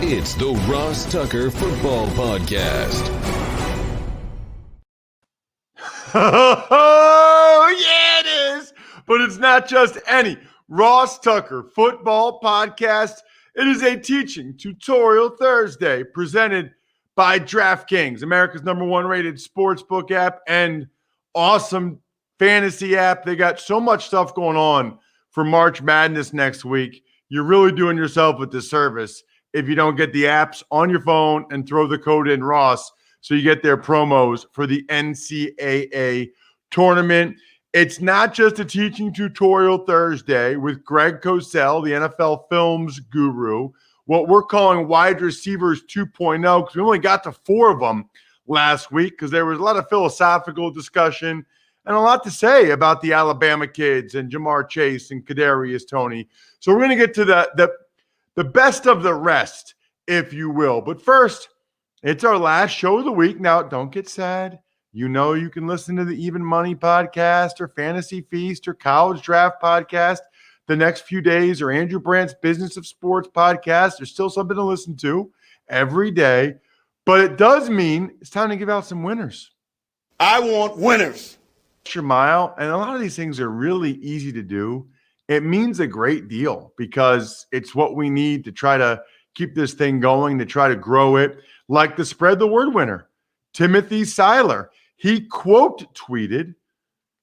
It's the Ross Tucker Football Podcast. Oh, yeah, it is. But it's not just any Ross Tucker Football Podcast. It is a teaching tutorial Thursday presented by DraftKings, America's #1 rated sportsbook app and awesome fantasy app. They got so much stuff going on for March Madness next week. You're really doing yourself a disservice if you don't get the apps on your phone and throw the code in Ross so you get their promos for the NCAA tournament. It's not just a teaching tutorial Thursday with Greg Cosell, the NFL films guru, what we're calling wide receivers 2.0, because we only got to 4 of them last week because there was a lot of philosophical discussion and a lot to say about the Alabama kids and Jamar Chase and Kadarius Toney. So we're going to get to the best of the rest, if you will. But first, it's our last show of the week. Now, don't get sad. You know you can listen to the Even Money podcast or Fantasy Feast or College Draft podcast the next few days, or Andrew Brandt's Business of Sports podcast. There's still something to listen to every day. But it does mean it's time to give out some winners. I want winners. Extra mile, and a lot of these things are really easy to do. It means a great deal because it's what we need to try to keep this thing going, to try to grow it. Like the Spread the Word winner, Timothy Seiler. He quote tweeted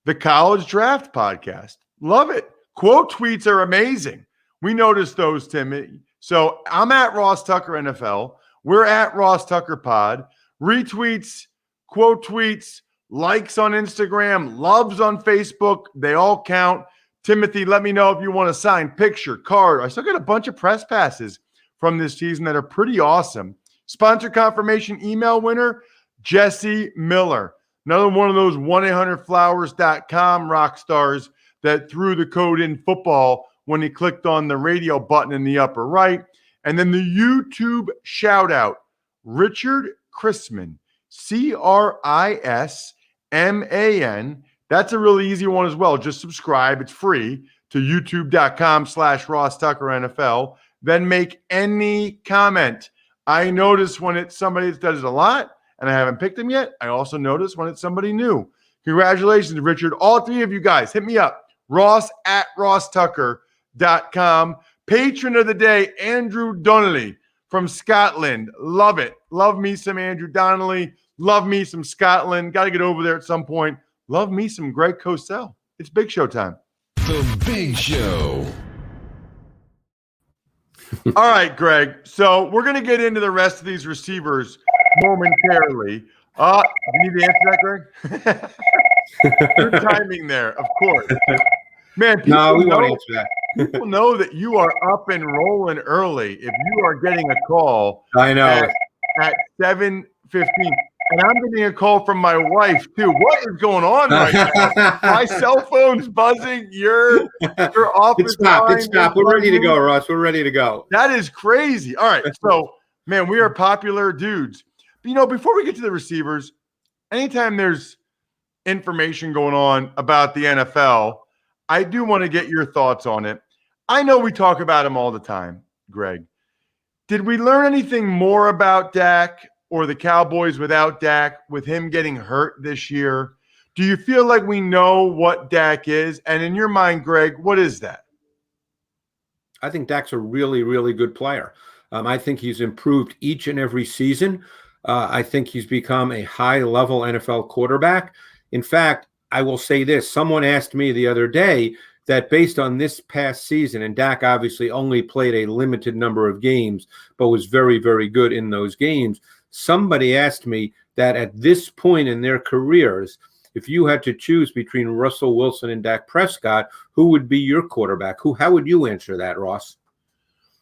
the College Draft podcast. Love it. Quote tweets are amazing. We noticed those, Timmy. So I'm at Ross Tucker NFL. We're at RossTuckerPod. Retweets, quote tweets, likes on Instagram, loves on Facebook. They all count. Timothy, let me know if you want a signed picture, card. I still got a bunch of press passes from this season that are pretty awesome. Sponsor confirmation email winner, Jesse Miller. Another one of those 1-800-Flowers.com rock stars that threw the code in football when he clicked on the radio button in the upper right. And then the YouTube shout out, Richard Chrisman, Chrisman. That's a really easy one as well. Just subscribe. It's free to youtube.com/RossTuckerNFL. Then make any comment. I notice when it's somebody that does it a lot, and I haven't picked them yet. I also notice when it's somebody new. Congratulations, Richard. All 3 of you guys, hit me up. Ross at RossTucker.com. Patron of the day, Andrew Donnelly from Scotland. Love it. Love me some Andrew Donnelly. Love me some Scotland. Got to get over there at some point. Love me some Greg Cosell. It's Big Show time. The Big Show. All right, Greg. So we're going to get into the rest of these receivers momentarily. You need to answer that, Greg? Good timing there, of course. Man, we won't answer that. People know that you are up and rolling early if you are getting a call. I know. At 7:15. And I'm getting a call from my wife, too. What is going on right now? My cell phone's buzzing. Your office It's stop. We're ready to go, Ross. We're ready to go. That is crazy. All right. So, man, we are popular dudes. But, before we get to the receivers, anytime there's information going on about the NFL, I do want to get your thoughts on it. I know we talk about him all the time, Greg. Did we learn anything more about Dak or the Cowboys without Dak, with him getting hurt this year? Do you feel like we know what Dak is? And in your mind, Greg, what is that? I think Dak's a really, really good player. I think he's improved each and every season. I think he's become a high-level NFL quarterback. In fact, I will say this. Someone asked me the other day that based on this past season, and Dak obviously only played a limited number of games, but was very, very good in those games. Somebody asked me that at this point in their careers, if you had to choose between Russell Wilson and Dak Prescott, who would be your quarterback? How would you answer that, Ross?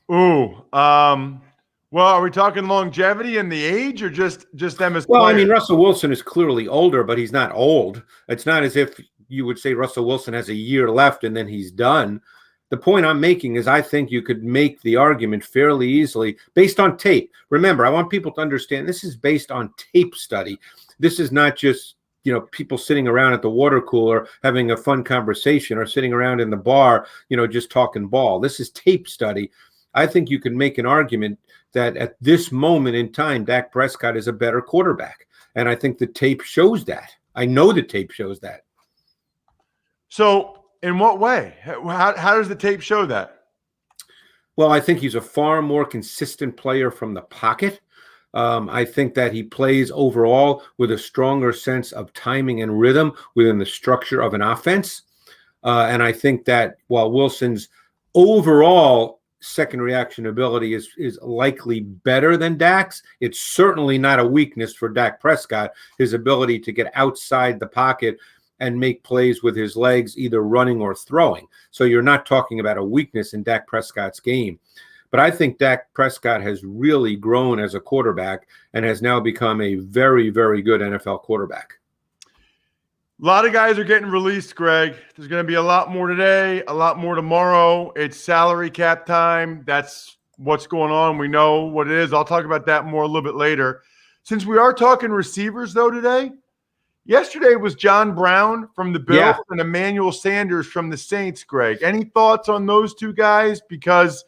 Well, are we talking longevity and the age, or just them as Well, players? I mean, Russell Wilson is clearly older, but he's not old. It's not as if you would say Russell Wilson has a year left and then he's done. The point I'm making is I think you could make the argument fairly easily based on tape. Remember, I want people to understand this is based on tape study. This is not just, people sitting around at the water cooler having a fun conversation or sitting around in the bar, just talking ball. This is tape study. I think you can make an argument that at this moment in time, Dak Prescott is a better quarterback. And I think the tape shows that. I know the tape shows that. So in what way? How does the tape show that? Well, I think he's a far more consistent player from the pocket. I think that he plays overall with a stronger sense of timing and rhythm within the structure of an offense. And I think that while Wilson's overall second reaction ability is likely better than Dak's, it's certainly not a weakness for Dak Prescott, his ability to get outside the pocket and make plays with his legs, either running or throwing. So you're not talking about a weakness in Dak Prescott's game. But I think Dak Prescott has really grown as a quarterback and has now become a very, very good NFL quarterback. A lot of guys are getting released, Greg. There's going to be a lot more today, a lot more tomorrow. It's salary cap time. That's what's going on. We know what it is. I'll talk about that more a little bit later. Since we are talking receivers, though, today, yesterday was John Brown from the Bills and Emmanuel Sanders from the Saints, Greg. Any thoughts on those two guys? Because,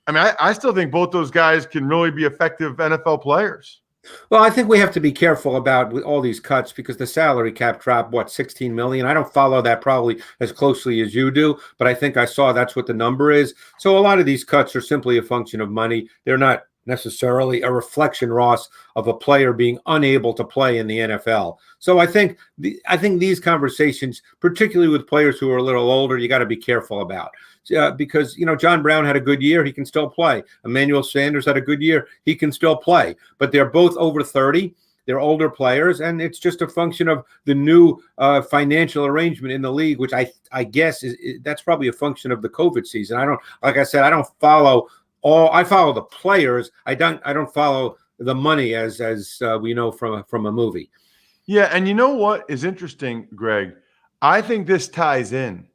I mean, I still think both those guys can really be effective NFL players. Well, I think we have to be careful about with all these cuts because the salary cap dropped, $16 million? I don't follow that probably as closely as you do, but I think I saw that's what the number is. So a lot of these cuts are simply a function of money. They're not necessarily a reflection, Ross, of a player being unable to play in the NFL. So I think these conversations, particularly with players who are a little older, you got to be careful about. Because, John Brown had a good year, he can still play. Emmanuel Sanders had a good year, he can still play. But they're both over 30. They're older players, and it's just a function of the new financial arrangement in the league, which I guess that's probably a function of the COVID season. I don't follow I follow the players. I don't follow the money as we know from a movie. Yeah, and you know what is interesting, Greg? I think this ties in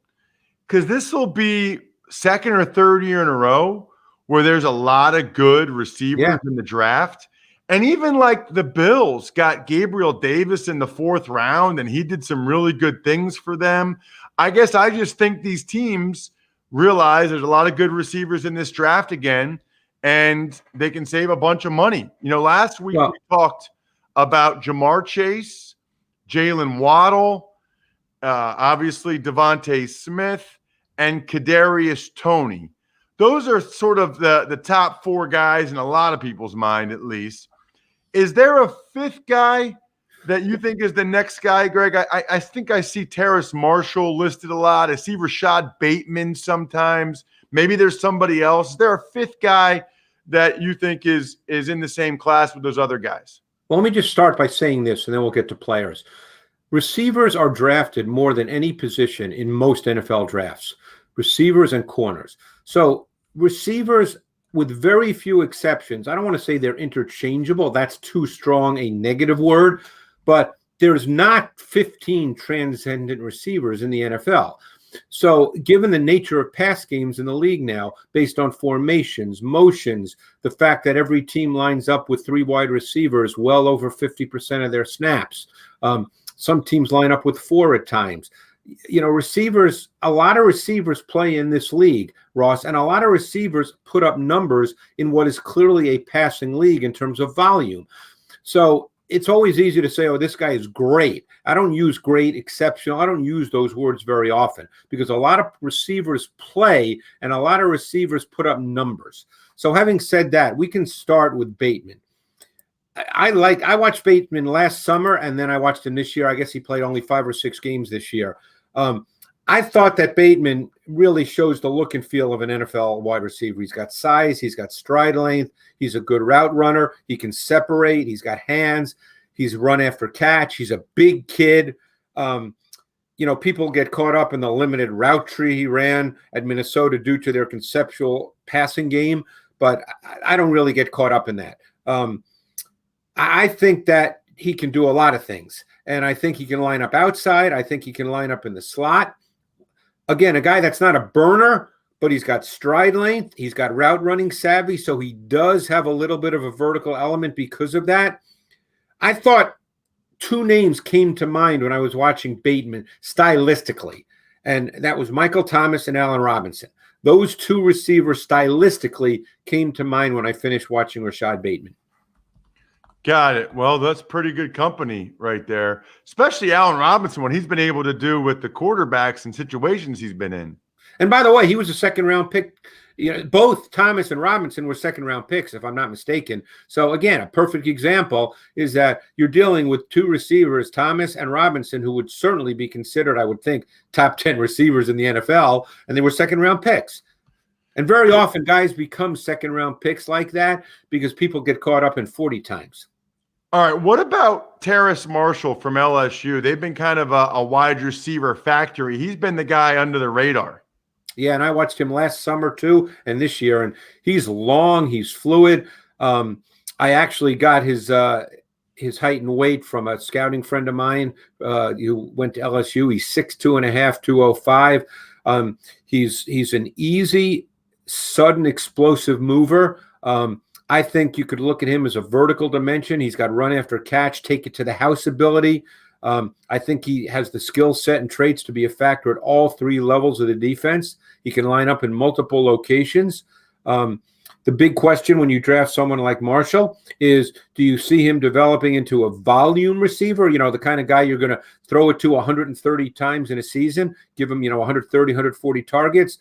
because this will be second or third year in a row where there's a lot of good receivers in the draft. And even like the Bills got Gabriel Davis in the 4th round, and he did some really good things for them. I guess I just think these teams realize there's a lot of good receivers in this draft again, and they can save a bunch of money. Last week we talked about Jamar Chase, Jalen Waddle, obviously Devontae Smith, and Kadarius Toney. Those are sort of the top 4 guys in a lot of people's mind, at least. Is there a 5th guy that you think is the next guy, Greg? I think I see Terrace Marshall listed a lot. I see Rashod Bateman sometimes. Maybe there's somebody else. Is there a 5th guy that you think is in the same class with those other guys? Well, let me just start by saying this, and then we'll get to players. Receivers are drafted more than any position in most NFL drafts, receivers and corners. So receivers, with very few exceptions, I don't want to say they're interchangeable. That's too strong a negative word. But there's not 15 transcendent receivers in the NFL. So given the nature of pass games in the league now, based on formations, motions, the fact that every team lines up with 3 wide receivers well over 50% of their snaps, some teams line up with 4 at times. Receivers, a lot of receivers play in this league, Ross, and a lot of receivers put up numbers in what is clearly a passing league in terms of volume. So it's always easy to say, oh, this guy is great. I don't use great, exceptional. I don't use those words very often because a lot of receivers play and a lot of receivers put up numbers. So having said that, we can start with Bateman. I watched Bateman last summer, and then I watched him this year. I guess he played only 5 or 6 games this year. I thought that Bateman really shows the look and feel of an NFL wide receiver. He's got size. He's got stride length. He's a good route runner. He can separate. He's got hands. He's run after catch. He's a big kid. People get caught up in the limited route tree he ran at Minnesota due to their conceptual passing game, but I don't really get caught up in that. I think that he can do a lot of things, and I think he can line up outside. I think he can line up in the slot. Again, a guy that's not a burner, but he's got stride length. He's got route running savvy, so he does have a little bit of a vertical element because of that. I thought 2 names came to mind when I was watching Bateman stylistically, and that was Michael Thomas and Allen Robinson. those two receivers stylistically came to mind when I finished watching Rashod Bateman. Got it. Well, that's pretty good company right there, especially Allen Robinson, what he's been able to do with the quarterbacks and situations he's been in. And by the way, he was a second-round pick. Both Thomas and Robinson were second-round picks, if I'm not mistaken. So, again, a perfect example is that you're dealing with two receivers, Thomas and Robinson, who would certainly be considered, I would think, top 10 receivers in the NFL, and they were second-round picks. And very often guys become second-round picks like that because people get caught up in 40 times. All right, what about Terrace Marshall from LSU? They've been kind of a wide receiver factory. He's been the guy under the radar. Yeah, and I watched him last summer too, and this year, and he's long, he's fluid. I actually got his height and weight from a scouting friend of mine who went to LSU. He's 6'2.5", 205. He's an easy, sudden, explosive mover. I think you could look at him as a vertical dimension. He's got run after catch, take it to the house ability. I think he has the skill set and traits to be a factor at all three levels of the defense. He can line up in multiple locations. The big question when you draft someone like Marshall is, do you see him developing into a volume receiver? The kind of guy you're going to throw it to 130 times in a season, give him, 130, 140 targets?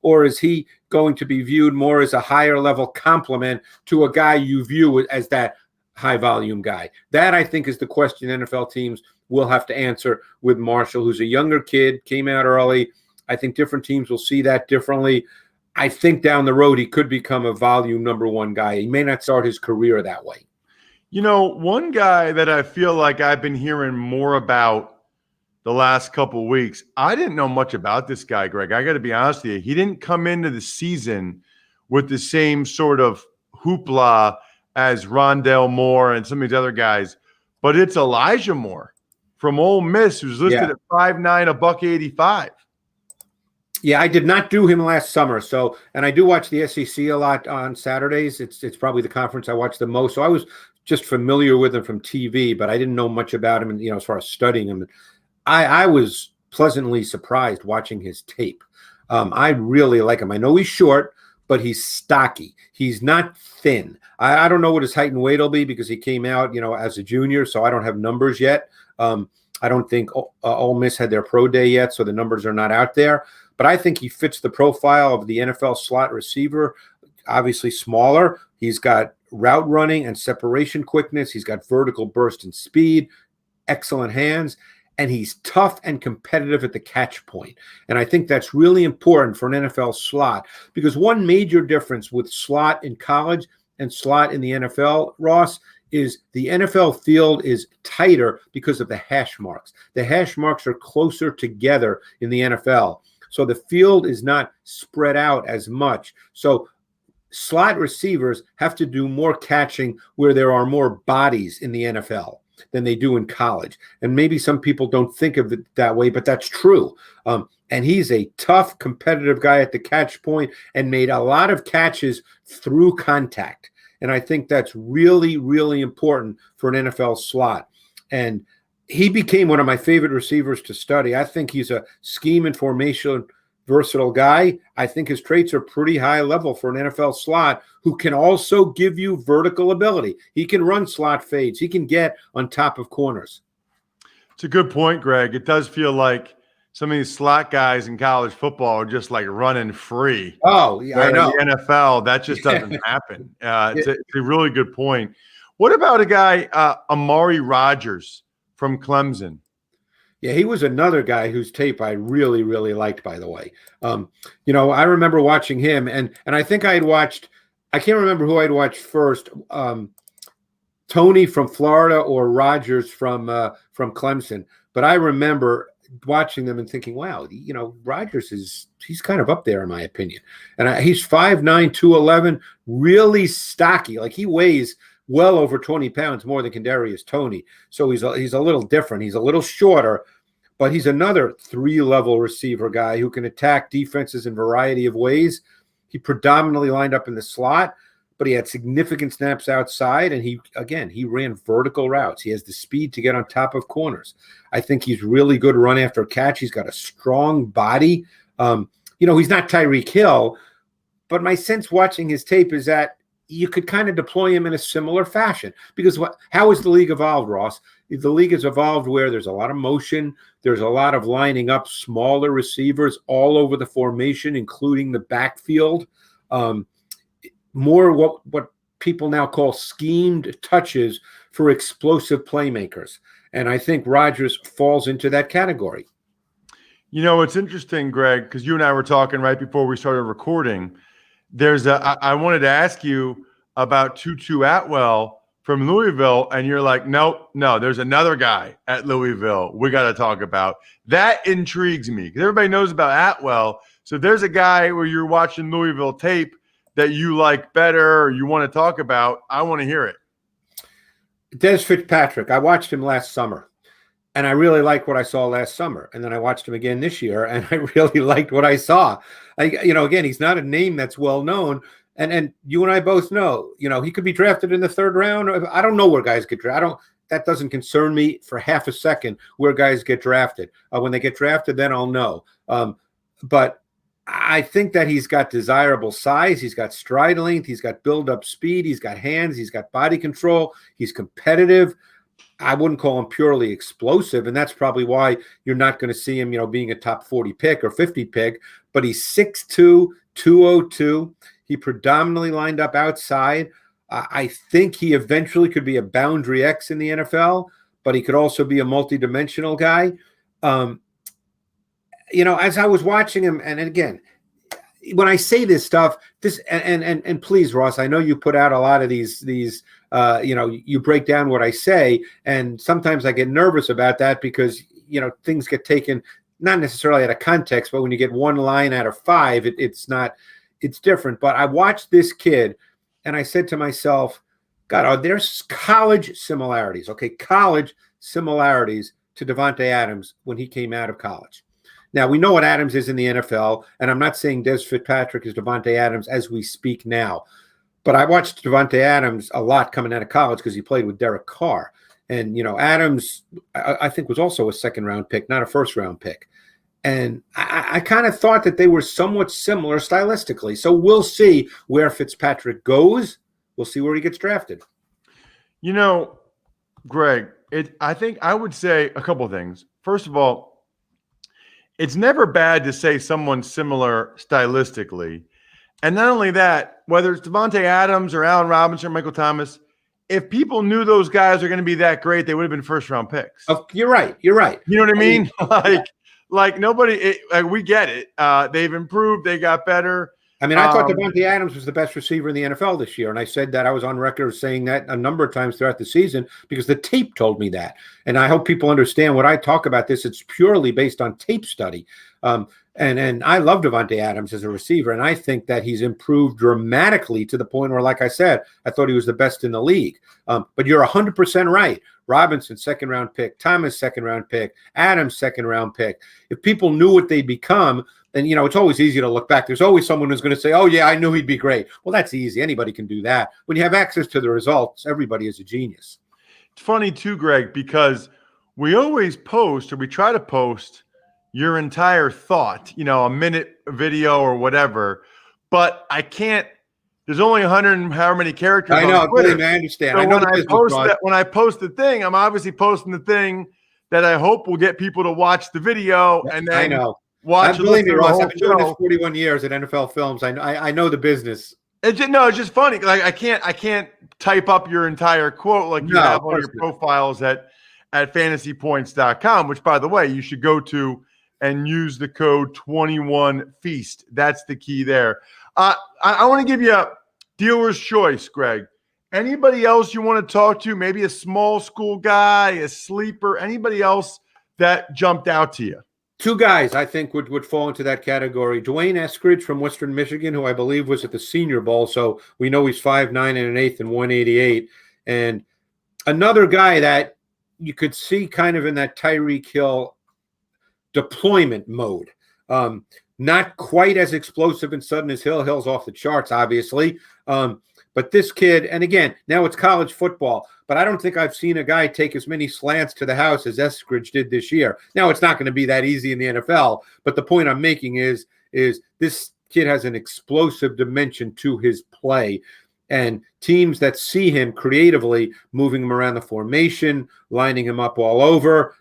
Or is he going to be viewed more as a higher level complement to a guy you view as that high volume guy? That, I think, is the question NFL teams will have to answer with Marshall, who's a younger kid, came out early. I think different teams will see that differently. I think down the road he could become a volume number one guy. He may not start his career that way. One guy that I feel like I've been hearing more about the last couple of weeks, I didn't know much about this guy, Greg. I got to be honest with you. He didn't come into the season with the same sort of hoopla as Rondale Moore and some of these other guys, but it's Elijah Moore from Ole Miss, who's listed at 5'9", $185. Yeah, I did not do him last summer. So, and I do watch the SEC a lot on Saturdays. It's probably the conference I watch the most. So I was just familiar with him from TV, but I didn't know much about him, and as far as studying him. I was pleasantly surprised watching his tape. I really like him. I know he's short, but he's stocky. He's not thin. I don't know what his height and weight will be because he came out, as a junior, so I don't have numbers yet. I don't think Ole Miss had their pro day yet, so the numbers are not out there. But I think he fits the profile of the NFL slot receiver, obviously smaller. He's got route running and separation quickness. He's got vertical burst and speed, excellent hands. And he's tough and competitive at the catch point. And I think that's really important for an NFL slot because one major difference with slot in college and slot in the NFL, Ross, is the NFL field is tighter because of the hash marks. The hash marks are closer together in the NFL. So the field is not spread out as much. So slot receivers have to do more catching where there are more bodies in the NFL than they do in college. And maybe some people don't think of it that way, but that's true. And he's a tough, competitive guy at the catch point and made a lot of catches through contact. And I think that's really, really important for an NFL slot. And he became one of my favorite receivers to study. I think he's a scheme and formation versatile guy. I think his traits are pretty high level for an NFL slot who can also give you vertical ability. He can run slot fades. He can get on top of corners. It's a good point, Greg. It does feel like some of these slot guys in college football are just like running free. Oh, yeah, I know. In the NFL, that just doesn't happen. It's a really good point. What about a guy, Amari Rodgers from Clemson? Yeah, he was another guy whose tape I really, really liked, by the way. I remember watching him, and I think I had watched – I can't remember who I'd watched first, Tony from Florida or Rodgers from Clemson. But I remember watching them and thinking, wow, Rodgers he's kind of up there in my opinion. And he's 5'9", 211, really stocky. Like he weighs well over 20 pounds more than Kadarius Toney. So he's a little different. He's a little shorter, but he's another 3-level receiver guy who can attack defenses in a variety of ways. He predominantly lined up in the slot, but he had significant snaps outside, and he ran vertical routes. He has the speed to get on top of corners. I think he's really good run after catch. He's got a strong body. he's not Tyreek Hill, but my sense watching his tape is that you could kind of deploy him in a similar fashion. Because how has the league evolved, Ross? The league has evolved where there's a lot of motion. There's a lot of lining up smaller receivers all over the formation, including the backfield. More what people now call schemed touches for explosive playmakers. And I think Rodgers falls into that category. It's interesting, Greg, because you and I were talking right before we started recording. I wanted to ask you about Tutu Atwell from Louisville, and you're like, no, there's another guy at Louisville we got to talk about. That intrigues me because everybody knows about Atwell. So if there's a guy where you're watching Louisville tape that you like better or you want to talk about, I want to hear it. Dez Fitzpartick. I watched him last summer, and I really liked what I saw last summer. And then I watched him again this year, and I really liked what I saw. Again, he's not a name that's well known. And you and I both know, he could be drafted in the third round. I don't know where guys get drafted. That doesn't concern me for half a second where guys get drafted. When they get drafted, then I'll know. But I think that he's got desirable size. He's got stride length. He's got build-up speed. He's got hands. He's got body control. He's competitive. I wouldn't call him purely explosive, and that's probably why you're not going to see him, being a top 40 pick or 50 pick. But he's 6'2", 202. He predominantly lined up outside. I think he eventually could be a boundary X in the NFL, but he could also be a multidimensional guy. As I was watching him, and again, when I say this stuff, and please, Ross, I know you put out a lot of these you break down what I say, and sometimes I get nervous about that because things get taken not necessarily out of context, but when you get one line out of five, it's different. But I watched this kid, and I said to myself, God, are there college similarities? Okay, college similarities to Davante Adams when he came out of college. Now, we know what Adams is in the NFL, and I'm not saying Dez Fitzpatrick is Davante Adams as we speak now. But I watched Davante Adams a lot coming out of college because he played with Derek Carr. And, Adams, I think, was also a second-round pick, not a first-round pick. And I kind of thought that they were somewhat similar stylistically. So we'll see where Fitzpatrick goes. We'll see where he gets drafted. Greg, I think I would say a couple of things. First of all, it's never bad to say someone similar stylistically. And not only that, whether it's Davante Adams or Allen Robinson or Michael Thomas, if people knew those guys are going to be that great, they would have been first-round picks. Oh, you're right. You know what I mean? Like nobody, we get it. They've improved. They got better. I mean, I thought Davante Adams was the best receiver in the NFL this year, and I said that. I was on record saying that a number of times throughout the season because the tape told me that. And I hope people understand when I talk about this, it's purely based on tape study. And I love Davante Adams as a receiver, and I think that he's improved dramatically to the point where, like I said, I thought he was the best in the league. But you're 100% right. Robinson, second-round pick. Thomas, second-round pick. Adams, second-round pick. If people knew what they'd become, then, it's always easy to look back. There's always someone who's going to say, oh, yeah, I knew he'd be great. Well, that's easy. Anybody can do that. When you have access to the results, everybody is a genius. It's funny, too, Greg, because we always post, or we try to post, your entire thought, a minute video or whatever, but I can't. There's only 100 and however many characters. I know, I understand. So when I post the thing, I'm obviously posting the thing that I hope will get people to watch the video and then I know. Watch. Believe me, Ross, I've been doing this 41 years at NFL Films. I know the business. It's just funny. Like I can't type up your entire quote like you have on your profiles at fantasypoints.com, which, by the way, you should go to and use the code 21FEAST. That's the key there. I want to give you a dealer's choice, Greg. Anybody else you want to talk to? Maybe a small school guy, a sleeper, anybody else that jumped out to you? Two guys I think would fall into that category. Dwayne Eskridge from Western Michigan, who I believe was at the Senior Bowl, so we know he's 5'9" and an eighth and 188. And another guy that you could see kind of in that Tyreek Hill deployment mode. Not quite as explosive and sudden as Hill. Hill's off the charts, obviously. But this kid, and again, now it's college football, but I don't think I've seen a guy take as many slants to the house as Eskridge did this year. Now, it's not going to be that easy in the NFL, but the point I'm making is is this kid has an explosive dimension to his play. And teams that see him creatively moving him around the formation, lining him up all over,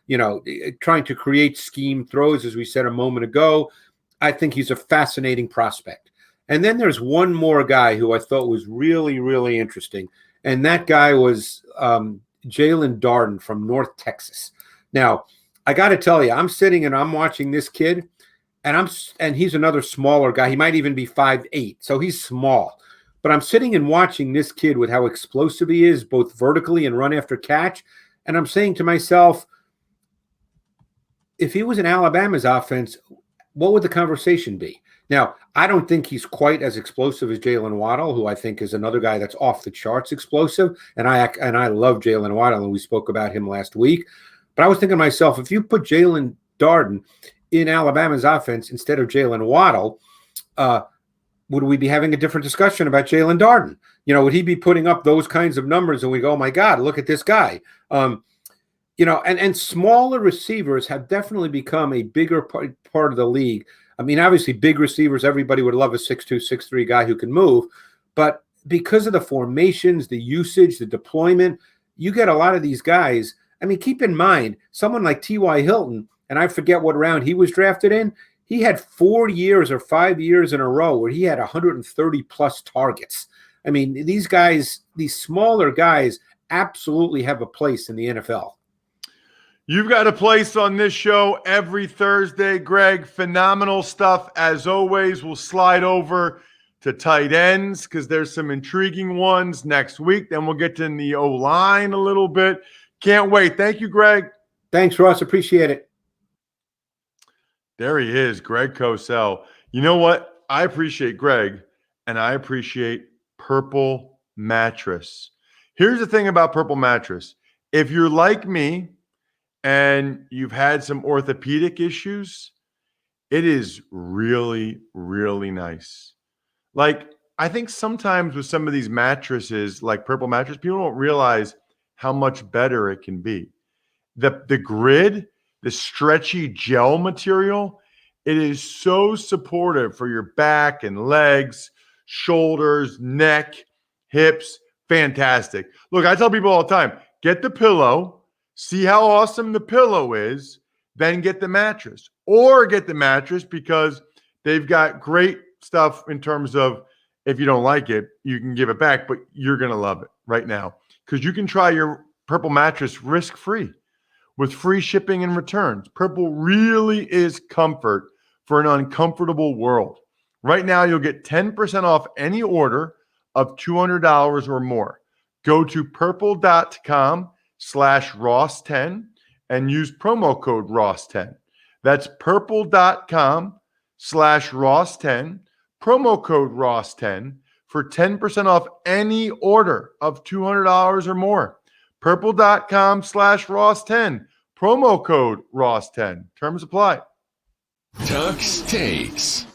trying to create scheme throws, as we said a moment ago, I think he's a fascinating prospect. And then there's one more guy who I thought was really, really interesting. And that guy was Jaelon Darden from North Texas. Now, I got to tell you, I'm sitting and I'm watching this kid, and he's another smaller guy. He might even be 5'8", so he's small. But I'm sitting and watching this kid with how explosive he is, both vertically and run after catch. And I'm saying to myself, if he was in Alabama's offense, what would the conversation be? Now, I don't think he's quite as explosive as Jalen Waddle, who I think is another guy that's off the charts explosive. And I love Jalen Waddle, and we spoke about him last week. But I was thinking to myself, if you put Jaelon Darden in Alabama's offense instead of Jalen Waddle, would we be having a different discussion about Jaelon Darden? Would he be putting up those kinds of numbers and we go, oh my God, look at this guy? And smaller receivers have definitely become a bigger part of the league. I mean, obviously big receivers, everybody would love a 6'2", 6'3" guy who can move, but because of the formations, the usage, the deployment, you get a lot of these guys. I mean, keep in mind, someone like T.Y. Hilton, and I forget what round he was drafted in, he had 4 years or 5 years in a row where he had 130 plus targets. I mean, these guys, these smaller guys, absolutely have a place in the NFL. You've got a place on this show every Thursday, Greg. Phenomenal stuff. As always, we'll slide over to tight ends because there's some intriguing ones next week. Then we'll get to the O-line a little bit. Can't wait. Thank you, Greg. Thanks, Ross. Appreciate it. There he is, Greg Cosell. You know what? I appreciate Greg, and I appreciate Purple Mattress. Here's the thing about Purple Mattress. If you're like me and you've had some orthopedic issues, it is really, really nice. Like, I think sometimes with some of these mattresses, like Purple Mattress, people don't realize how much better it can be. The grid, the stretchy gel material, it is so supportive for your back and legs, shoulders, neck, hips. Fantastic. Look, I tell people all the time, get the pillow, see how awesome the pillow is, then get the mattress. Or get the mattress because they've got great stuff in terms of if you don't like it, you can give it back, but you're going to love it right now because you can try your Purple Mattress risk-free with free shipping and returns. Purple really is comfort for an uncomfortable world. Right now, you'll get 10% off any order of $200 or more. Go to purple.com/Ross10 and use promo code Ross10. That's purple.com/Ross10, promo code Ross10 for 10% off any order of $200 or more. Purple.com/Ross10, promo code Ross10. Terms apply. Tuck's Takes.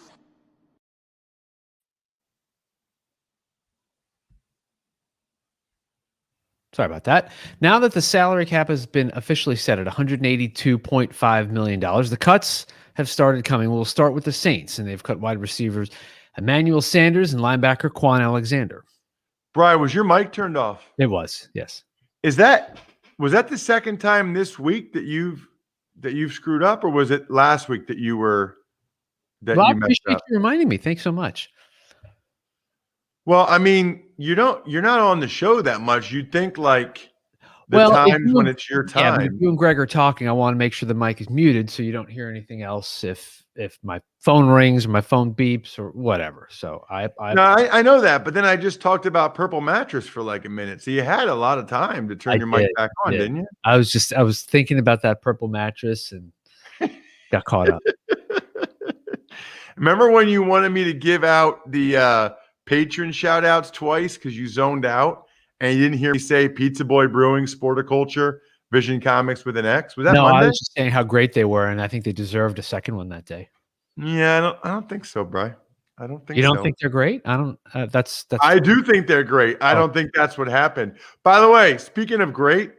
Sorry about that. Now that the salary cap has been officially set at $182.5 million, the cuts have started coming. We'll start with the Saints, and they've cut wide receivers Emmanuel Sanders and linebacker Quan Alexander. Brian, was your mic turned off? It was, yes. Was that the second time this week that you've screwed up, or was it last week that you were I appreciate you reminding me. Thanks so much. Well, I mean, you're not on the show that much. You'd think like times when it's your time. Yeah, if you and Greg are talking, I want to make sure the mic is muted so you don't hear anything else if my phone rings or my phone beeps or whatever. So I know that, but then I just talked about Purple Mattress for like a minute. So you had a lot of time to turn your mic back on, didn't you? I was thinking about that Purple Mattress and got caught up. Remember when you wanted me to give out the patron shout outs twice because you zoned out and you didn't hear me say Pizza Boy Brewing, Sporticulture, Vision Comics with an X? Was that Monday? I was just saying how great they were, and I think they deserved a second one that day. Yeah, I don't think so, Bri. I don't think you don't think they're great? I don't. I do think they're great. I don't think that's what happened. By the way, speaking of great,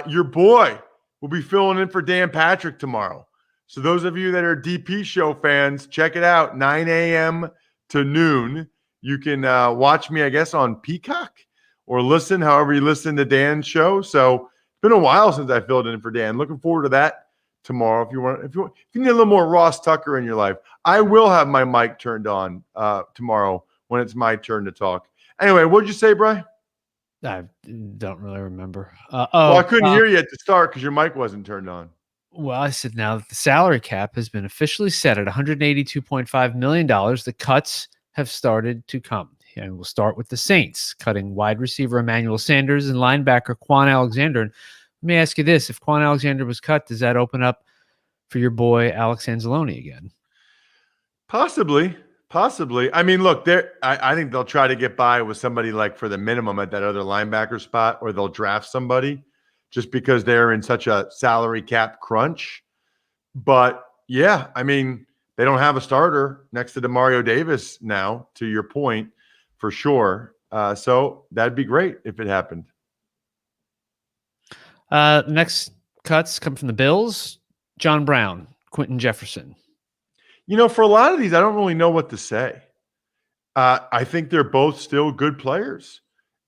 your boy will be filling in for Dan Patrick tomorrow. So those of you that are DP show fans, check it out, 9 a.m. to noon. You can watch me, I guess, on Peacock or listen, however you listen to Dan's show. So it's been a while since I filled in for Dan. Looking forward to that tomorrow. If you need a little more Ross Tucker in your life, I will have my mic turned on tomorrow when it's my turn to talk. Anyway, what'd you say, Brian? I don't really remember. Well, I couldn't hear you at the start because your mic wasn't turned on. Well, I said now that the salary cap has been officially set at $182.5 million, the cuts have started to come. And we'll start with the Saints, cutting wide receiver Emmanuel Sanders and linebacker Quan Alexander. And let me ask you this. If Quan Alexander was cut, does that open up for your boy Alex Anzalone again? Possibly. I mean, look, I think they'll try to get by with somebody like for the minimum at that other linebacker spot, or they'll draft somebody just because they're in such a salary cap crunch. But yeah, I mean, they don't have a starter next to DeMario Davis now, to your point, for sure. So that'd be great if it happened. Next cuts come from the Bills, John Brown, Quentin Jefferson. You know, for a lot of these, I don't really know what to say. I think they're both still good players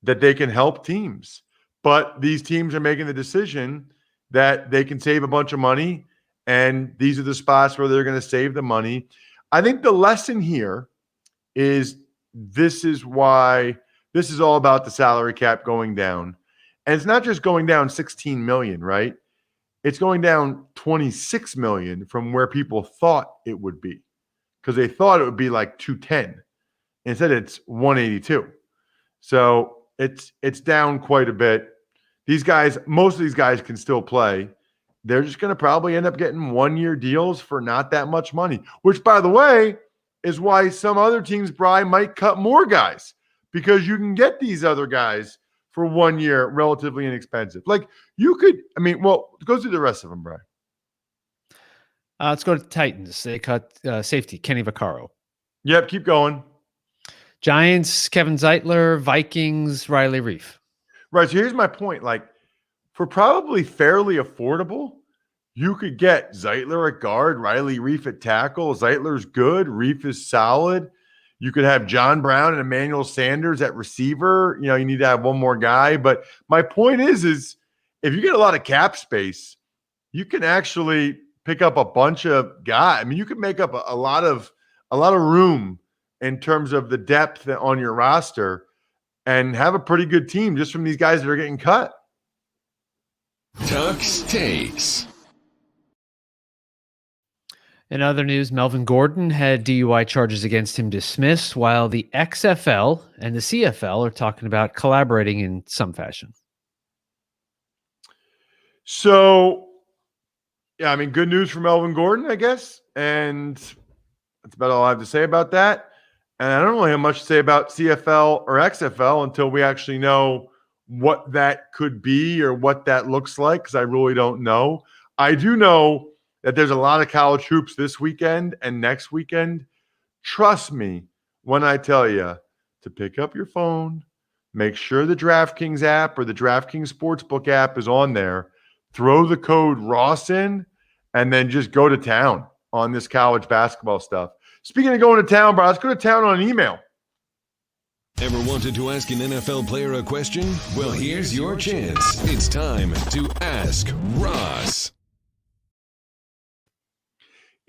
that they can help teams. But these teams are making the decision that they can save a bunch of money, and these are the spots where they're going to save the money. I think the lesson here is this is why this is all about the salary cap going down. And it's not just going down 16 million, right? It's going down 26 million from where people thought it would be, because they thought it would be like 210. Instead, it's 182. So it's down quite a bit. These guys, most of these guys can still play. They're just going to probably end up getting 1-year deals for not that much money, which, by the way, is why some other teams, Brian, might cut more guys, because you can get these other guys for 1 year relatively inexpensive. Like you could, I mean, well, go through the rest of them, Brian. Let's go to the Titans. They cut safety, Kenny Vaccaro. Yep, keep going. Giants, Kevin Zeitler. Vikings, Riley Reif. Right, so here's my point. Like, for probably fairly affordable, you could get Zeitler at guard, Riley Reif at tackle. Zeitler's good, Reif is solid. You could have John Brown and Emmanuel Sanders at receiver. You know, you need to have one more guy. But my point is if you get a lot of cap space, you can actually pick up a bunch of guys. I mean, you can make up a lot of room in terms of the depth on your roster and have a pretty good team just from these guys that are getting cut. Tuck's Takes. In other news, Melvin Gordon had DUI charges against him dismissed, while the XFL and the CFL are talking about collaborating in some fashion. So, yeah, I mean, good news for Melvin Gordon, I guess. And that's about all I have to say about that. And I don't really have much to say about CFL or XFL until we actually know what that could be or what that looks like, because I really don't know. I do know that there's a lot of college hoops this weekend and next weekend. Trust me when I tell you to pick up your phone, make sure the DraftKings app or the DraftKings Sportsbook app is on there, throw the code Ross in, and then just go to town on this college basketball stuff. Speaking of going to town, bro, let's go to town on an email. Ever wanted to ask an NFL player a question? Well, here's your chance. It's time to Ask Ross.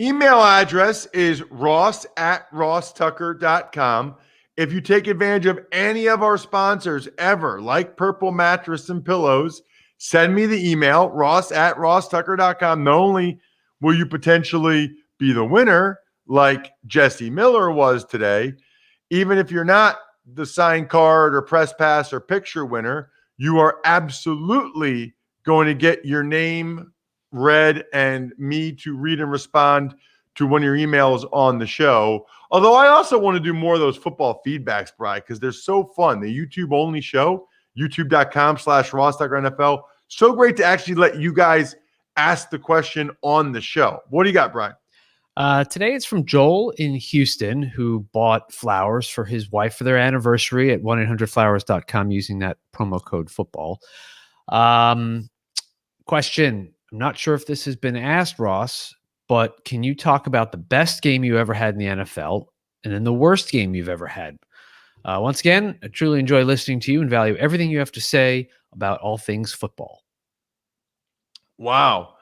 Email address is ross@rosstucker.com. If you take advantage of any of our sponsors ever, like Purple Mattress and Pillows, send me the email, ross@rosstucker.com. Not only will you potentially be the winner, like Jesse Miller was today, even if you're not the signed card or press pass or picture winner, you are absolutely going to get your name read and me to read and respond to one of your emails on the show. Although I also want to do more of those football feedbacks, Brian, because they're so fun. The YouTube only show, youtube.com/RossTuckerNFL. So great to actually let you guys ask the question on the show. What do you got, Brian? Today it's from Joel in Houston, who bought flowers for his wife for their anniversary at 1-800-Flowers.com using that promo code football. Question. I'm not sure if this has been asked, Ross, but can you talk about the best game you ever had in the NFL and then the worst game you've ever had? Once again, I truly enjoy listening to you and value everything you have to say about all things football. Wow.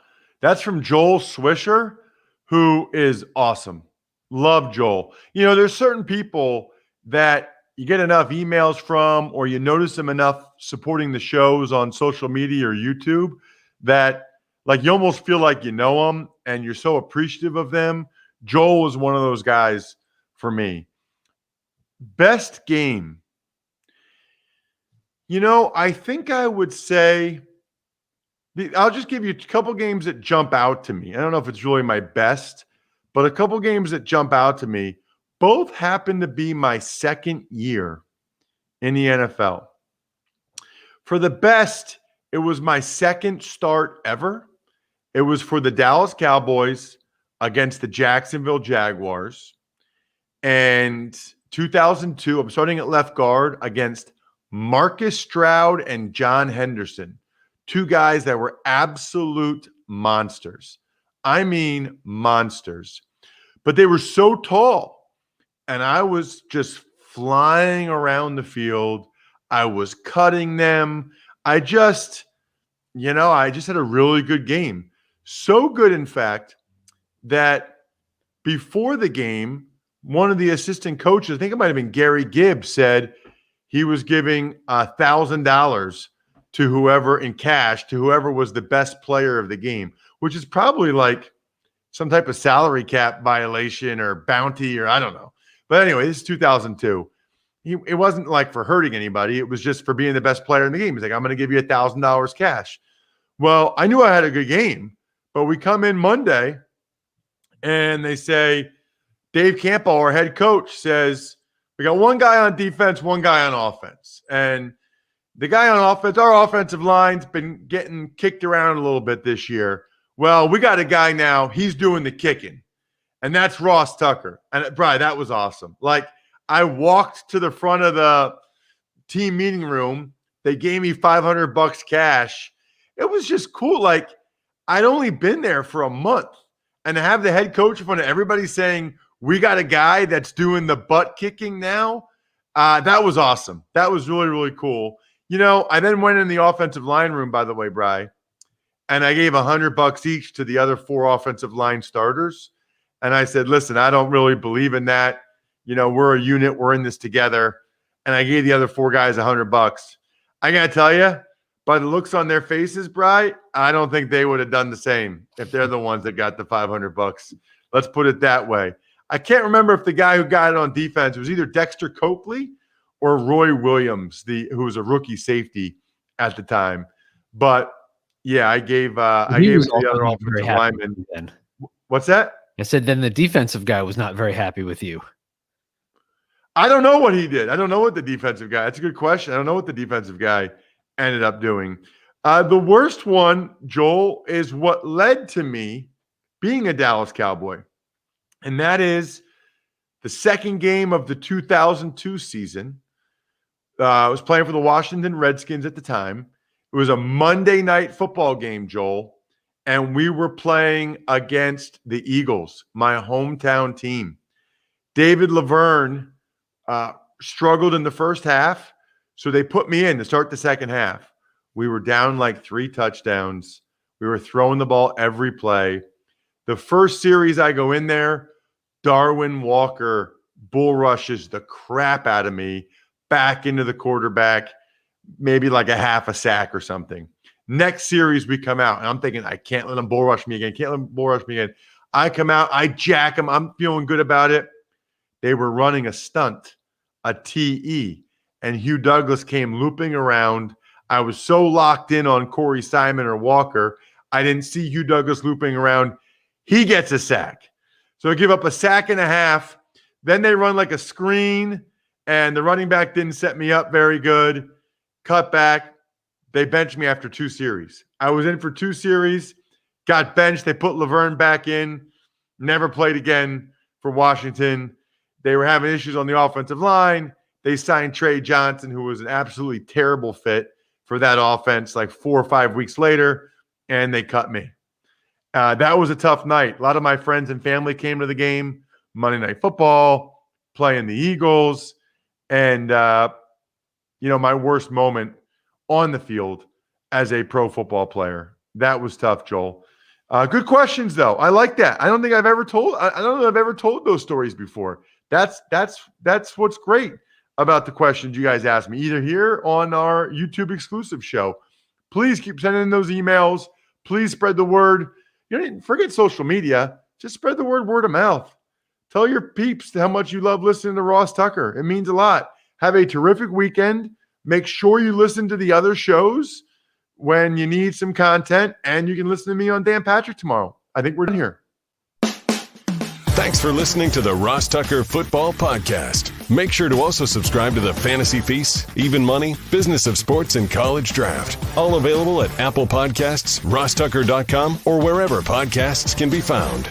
That's from Joel Swisher, who is awesome. Love Joel. There's certain people that you get enough emails from, or you notice them enough supporting the shows on social media or YouTube that you almost feel like you know them and you're so appreciative of them. Joel was one of those guys for me. Best game. I think I would say, I'll just give you a couple games that jump out to me. I don't know if it's really my best, but a couple games that jump out to me. Both happen to be my second year in the NFL. For the best, it was my second start ever. It was for the Dallas Cowboys against the Jacksonville Jaguars. And 2002, I'm starting at left guard against Marcus Stroud and John Henderson. Two guys that were absolute monsters. I mean monsters. But they were so tall. And I was just flying around the field. I was cutting them. I just had a really good game. So good, in fact, that before the game, one of the assistant coaches, I think it might have been Gary Gibbs, said he was giving $1,000 to whoever in cash, to whoever was the best player of the game, which is probably like some type of salary cap violation or bounty, or I don't know. But anyway, this is 2002. It wasn't like for hurting anybody. It was just for being the best player in the game. He's like, I'm going to give you $1,000 cash. Well, I knew I had a good game, but we come in Monday and they say, Dave Campbell, our head coach, says, we got one guy on defense, one guy on offense. And the guy on offense, our offensive line's been getting kicked around a little bit this year. Well, we got a guy now, he's doing the kicking. And that's Ross Tucker. And Brian, that was awesome. I walked to the front of the team meeting room. They gave me $500 cash. It was just cool. I'd only been there for a month. And to have the head coach in front of everybody saying, we got a guy that's doing the butt kicking now, that was awesome. That was really, really cool. I then went in the offensive line room, by the way, Bri, and I gave $100 each to the other 4 offensive line starters. And I said, listen, I don't really believe in that. We're a unit. We're in this together. And I gave the other 4 guys $100. I got to tell you, by the looks on their faces, Bri, I don't think they would have done the same if they're the ones that got the $500. Let's put it that way. I can't remember if the guy who got it on defense was either Dexter Coakley or Roy Williams, who was a rookie safety at the time. But yeah, I gave it to the other offensive lineman. What's that? I said then the defensive guy was not very happy with you. I don't know what he did. I don't know what the defensive guy. That's a good question. I don't know what the defensive guy ended up doing. The worst one, Joel, is what led to me being a Dallas Cowboy. And that is the second game of the 2002 season. I was playing for the Washington Redskins at the time. It was a Monday night football game, Joel, and we were playing against the Eagles, my hometown team. David Laverne struggled in the first half, so they put me in to start the second half. We were down 3 touchdowns. We were throwing the ball every play. The first series I go in there, Darwin Walker bull rushes the crap out of me back into the quarterback, maybe a half a sack or something. Next series we come out, and I'm thinking, I can't let him bull rush me again. I come out, I jack him. I'm feeling good about it. They were running a stunt, a TE, and Hugh Douglas came looping around. I was so locked in on Corey Simon or Walker, I didn't see Hugh Douglas looping around. He gets a sack. So I give up a sack and a half. Then they run a screen, and the running back didn't set me up very good. Cut back. They benched me after 2 series. I was in for 2 series, got benched. They put Laverne back in, never played again for Washington. They were having issues on the offensive line. They signed Trey Johnson, who was an absolutely terrible fit for that offense, 4 or 5 weeks later, and they cut me. That was a tough night. A lot of my friends and family came to the game, Monday Night Football, playing the Eagles. And, my worst moment on the field as a pro football player. That was tough, Joel. Good questions, though. I like that. I don't think I've ever told. I don't know if I've ever told those stories before. That's what's great about the questions you guys ask me, either here on our YouTube exclusive show. Please keep sending in those emails. Please spread the word. Forget social media. Just spread the word of mouth. Tell your peeps how much you love listening to Ross Tucker. It means a lot. Have a terrific weekend. Make sure you listen to the other shows when you need some content, and you can listen to me on Dan Patrick tomorrow. I think we're done here. Thanks for listening to the Ross Tucker Football Podcast. Make sure to also subscribe to the Fantasy Feast, Even Money, Business of Sports, and College Draft. All available at Apple Podcasts, RossTucker.com, or wherever podcasts can be found.